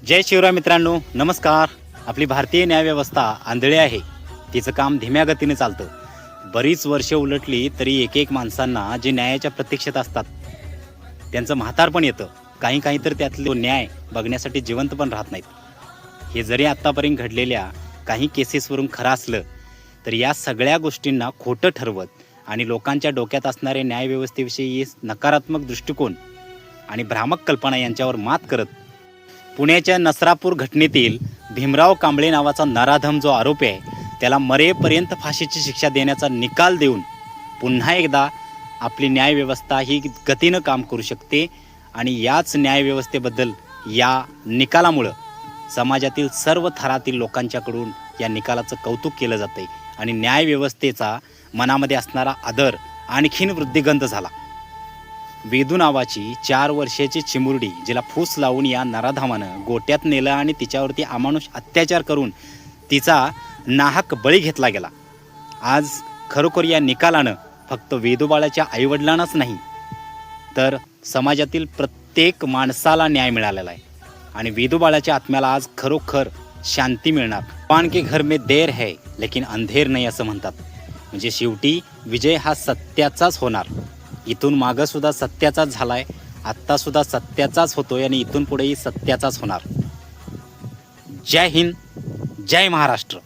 जय शिवराय मित्रांनो, नमस्कार. आपली भारतीय न्यायव्यवस्था आंधळी आहे. तिचं काम धीम्या गतीने चालतं. बरीच वर्ष उलटली तरी एक माणसांना जे न्यायाच्या प्रतीक्षेत असतात त्यांचं म्हातारपण येतं. काही तर त्यातले न्याय बघण्यासाठी जिवंत पण राहत नाहीत. हे जरी आत्तापर्यंत घडलेल्या काही केसेसवरून खरं असलं तर या सगळ्या गोष्टींना खोटं ठरवत आणि लोकांच्या डोक्यात असणारे न्यायव्यवस्थेविषयी नकारात्मक दृष्टिकोन आणि भ्रामक कल्पना यांच्यावर मात करत पुण्याच्या नसरापूर घटनेतील भीमराव कांबळे नावाचा नराधम जो आरोपी आहे त्याला मरेपर्यंत फाशीची शिक्षा देण्याचा निकाल देऊन पुन्हा एकदा आपली न्यायव्यवस्था ही गतीनं काम करू शकते. आणि याच न्यायव्यवस्थेबद्दल या निकालामुळं समाजातील सर्व थरातील लोकांच्याकडून या निकालाचं कौतुक केलं जातं आहे आणि न्यायव्यवस्थेचा मनामध्ये असणारा आदर आणखीन वृद्धिंगत झाला. वेदू नावाची 4 वर्षाची चिमुरडी जिला फूस लावून या नराधामानं गोट्यात नेलं आणि तिच्यावरती अमानुष अत्याचार करून तिचा नाहक बळी घेतला गेला. आज खरोखर या निकालानं फक्त वेदूबाळाच्या आईवडिलांनाच नाही तर समाजातील प्रत्येक माणसाला न्याय मिळालेला आहे आणि वेदूबाळाच्या आत्म्याला आज खरोखर शांती मिळणार. पान के घर में देर है लेकिन अंधेर नाही असं म्हणतात. म्हणजे शेवटी विजय हा सत्याचाच होणार. इथून मागं सुद्धा सत्याचाच झालाय, आत्ता सुद्धा सत्याचाच होतोय आणि इथून पुढेही सत्याचाच होणार. जय हिंद, जय महाराष्ट्र.